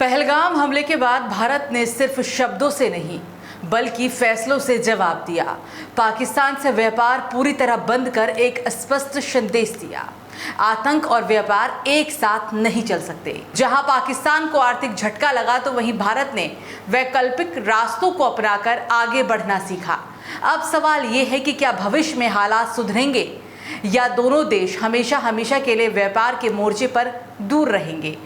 पहलगाम हमले के बाद भारत ने सिर्फ शब्दों से नहीं बल्कि फैसलों से जवाब दिया। पाकिस्तान से व्यापार पूरी तरह बंद कर एक स्पष्ट संदेश दिया। आतंक और व्यापार एक साथ नहीं चल सकते। जहां पाकिस्तान को आर्थिक झटका लगा तो वहीं भारत ने वैकल्पिक रास्तों को अपनाकर आगे बढ़ना सीखा। अब सवाल ये है कि क्या भविष्य में हालात सुधरेंगे या दोनों देश हमेशा हमेशा के लिए व्यापार के मोर्चे पर दूर रहेंगे।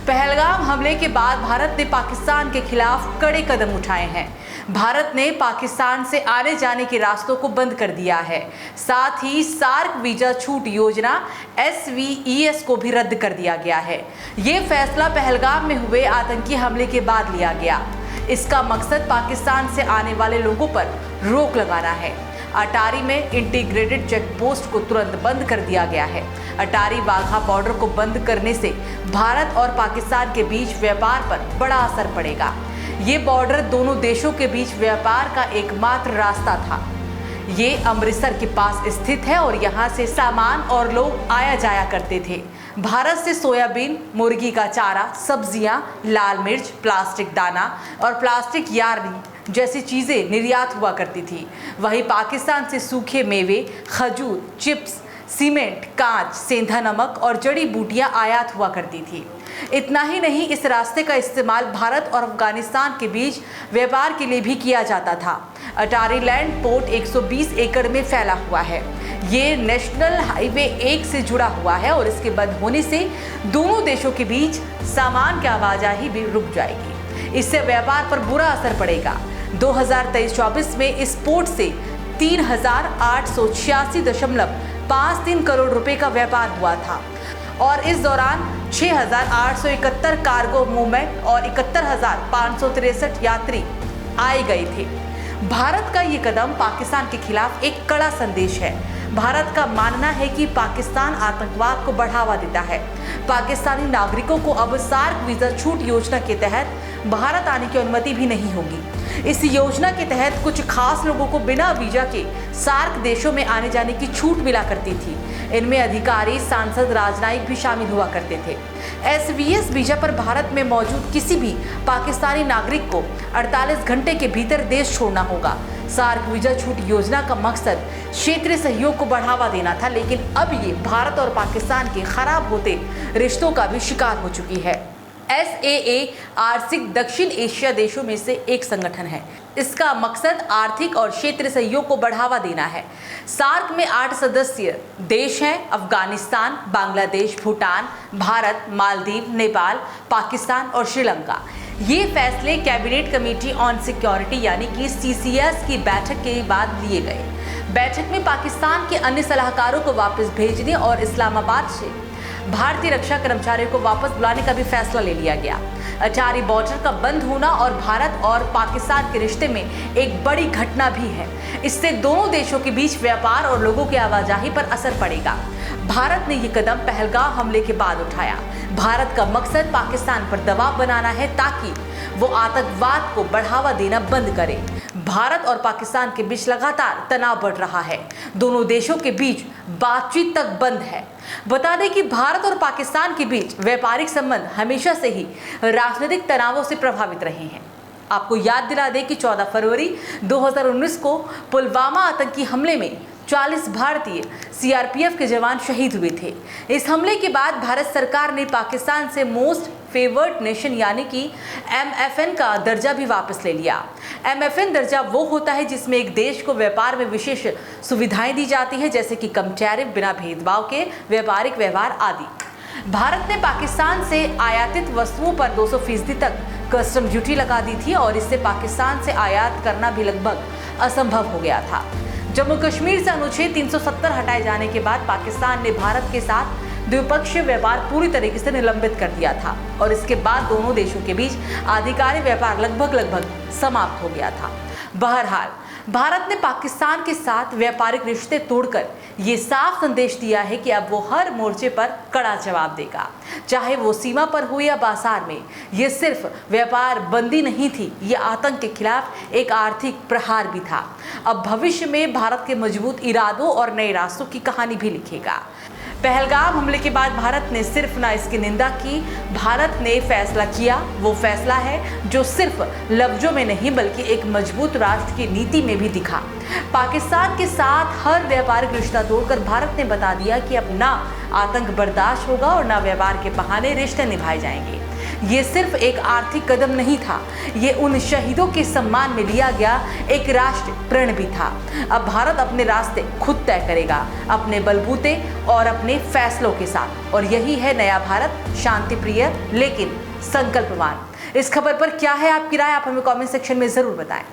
पहलगाम हमले के बाद भारत ने पाकिस्तान के खिलाफ कड़े कदम उठाए हैं। भारत ने पाकिस्तान से आने जाने के रास्तों को बंद कर दिया है। साथ ही सार्क वीजा छूट योजना SVES को भी रद्द कर दिया गया है। ये फैसला पहलगाम में हुए आतंकी हमले के बाद लिया गया। इसका मकसद पाकिस्तान से आने वाले लोगों पर रोक लगाना है। अटारी में इंटीग्रेटेड चेक पोस्ट को तुरंत बंद कर दिया गया है। अटारी वाघा बॉर्डर को बंद करने से भारत और पाकिस्तान के बीच व्यापार पर बड़ा असर पड़ेगा। ये बॉर्डर दोनों देशों के बीच व्यापार का एकमात्र रास्ता था। ये अमृतसर के पास स्थित है और यहाँ से सामान और लोग आया जाया करते थे। भारत से सोयाबीन, मुर्गी का चारा, सब्जियां, लाल मिर्च, प्लास्टिक दाना और प्लास्टिक यार्न जैसी चीजें निर्यात हुआ करती थी। वहीं पाकिस्तान से सूखे मेवे, खजूर, चिप्स, सीमेंट, कांच, सेंधा नमक और जड़ी बूटियां आयात हुआ करती थी। इतना ही नहीं, इस रास्ते का इस्तेमाल भारत और अफगानिस्तान के बीच व्यापार के लिए भी किया जाता था। अटारी लैंड पोर्ट 120 एकड़ में फैला हुआ है। ये नेशनल हाईवे 1 से जुड़ा हुआ है और इसके बंद होने से दोनों देशों के बीच सामान की आवाजाही भी रुक जाएगी। इससे व्यापार पर बुरा असर पड़ेगा। 2023-24 में इस पोर्ट से 3,886.53 करोड़ रुपए का व्यापार हुआ था और इस दौरान 6,871 कार्गो मूवमेंट और 71,563 यात्री आए गए थे। भारत का ये कदम पाकिस्तान के खिलाफ एक कड़ा संदेश है। भारत का मानना है कि पाकिस्तान आतंकवाद को बढ़ावा देता है। पाकिस्तानी नागरिकों को अब सार्क वीजा छूट योजना के तहत भारत आने की अनुमति भी नहीं होगी। इस योजना के तहत कुछ खास लोगों को बिना वीजा के सार्क देशों में आने जाने की छूट मिला करती थी। इनमें अधिकारी, सांसद, राजनयिक भी शामिल हुआ करते थे। SVS वीजा पर भारत में मौजूद किसी भी पाकिस्तानी नागरिक को 48 घंटे के भीतर देश छोड़ना होगा। सार्क वीजा छूट योजना का मकसद क्षेत्रीय सहयोग को बढ़ावा देना था, लेकिन अब ये भारत और पाकिस्तान के खराब होते रिश्तों का भी शिकार हो चुकी है। SAA आर्थिक दक्षिण एशिया देशों में से एक संगठन है। इसका मकसद आर्थिक और क्षेत्रीय सहयोग को बढ़ावा देना है। सार्क में 8 सदस्य देश हैं: अफगानिस्तान, बांग्लादेश, भूटान, भारत, मालदीव, नेपाल, पाकिस्तान और श्रीलंका। ये फैसले कैबिनेट कमेटी ऑन सिक्योरिटी यानी कि CCS की बैठक के बाद लिए गए। बैठक में पाकिस्तान के अन्य सलाहकारों को वापस भेजने और इस्लामाबाद से भारतीय रक्षा कर्मचारियों को वापस बुलाने का भी फैसला ले लिया गया। अटारी बॉर्डर का बंद होना और भारत और पाकिस्तान के रिश्ते में एक बड़ी घटना भी है। इससे दोनों देशों के बीच व्यापार और लोगों की आवाजाही पर असर पड़ेगा। भारत ने ये कदम पहलगाम हमले के बाद उठाया। भारत का मकसद पाकिस्तान पर दबाव बनाना है ताकि वो आतंकवाद को बढ़ावा देना बंद करे। भारत और पाकिस्तान के बीच लगातार तनाव बढ़ रहा है। दोनों देशों के बीच बातचीत तक बंद है। बता दें कि भारत और पाकिस्तान के बीच व्यापारिक संबंध हमेशा से ही राजनीतिक तनावों से प्रभावित रहे हैं। आपको याद दिला दें कि 14 फरवरी 2019 को पुलवामा आतंकी हमले में 40 भारतीय CRPF के जवान शहीद हुए थे। इस हमले के बाद भारत सरकार ने पाकिस्तान से मोस्ट फेवर्ड नेशन यानी कि MFN का दर्जा भी वापस ले लिया। MFN दर्जा वो होता है जिसमें एक देश को व्यापार में विशेष सुविधाएं दी जाती है, जैसे कि कम टैरिफ, बिना भेदभाव के व्यापारिक व्यवहार आदि। भारत ने पाकिस्तान से आयातित वस्तुओं पर 200% तक कस्टम ड्यूटी लगा दी थी और इससे पाकिस्तान से आयात करना भी लगभग असंभव हो गया था। जम्मू कश्मीर से अनुच्छेद 370 हटाए जाने के बाद पाकिस्तान ने भारत के साथ द्विपक्षीय व्यापार पूरी तरीके से निलंबित कर दिया था और इसके बाद दोनों देशों के बीच आधिकारिक व्यापार लगभग समाप्त हो गया था। बहरहाल, भारत ने पाकिस्तान के साथ व्यापारिक रिश्ते तोड़कर ये साफ संदेश दिया है कि अब वो हर मोर्चे पर कड़ा जवाब देगा, चाहे वो सीमा पर हो या बाजार में। ये सिर्फ व्यापार बंदी नहीं थी, ये आतंक के खिलाफ एक आर्थिक प्रहार भी था। अब भविष्य में भारत के मजबूत इरादों और नए रास्तों की कहानी भी लिखेगा। पहलगाम हमले के बाद भारत ने सिर्फ ना इसकी निंदा की, भारत ने फैसला किया। वो फैसला है जो सिर्फ लफ्जों में नहीं बल्कि एक मजबूत राष्ट्र की नीति में भी दिखा। पाकिस्तान के साथ हर व्यापारिक रिश्ता तोड़कर भारत ने बता दिया कि अब ना आतंक बर्दाश्त होगा और ना व्यवहार के बहाने रिश्ते निभाए जाएंगे। ये सिर्फ एक आर्थिक कदम नहीं था, ये उन शहीदों के सम्मान में लिया गया एक राष्ट्र प्रण भी था। अब भारत अपने रास्ते खुद तय करेगा, अपने बलबूते और अपने फैसलों के साथ। और यही है नया भारत, शांति प्रिय लेकिन संकल्पवान। इस खबर पर क्या है आपकी राय, आप हमें कमेंट सेक्शन में जरूर बताएं।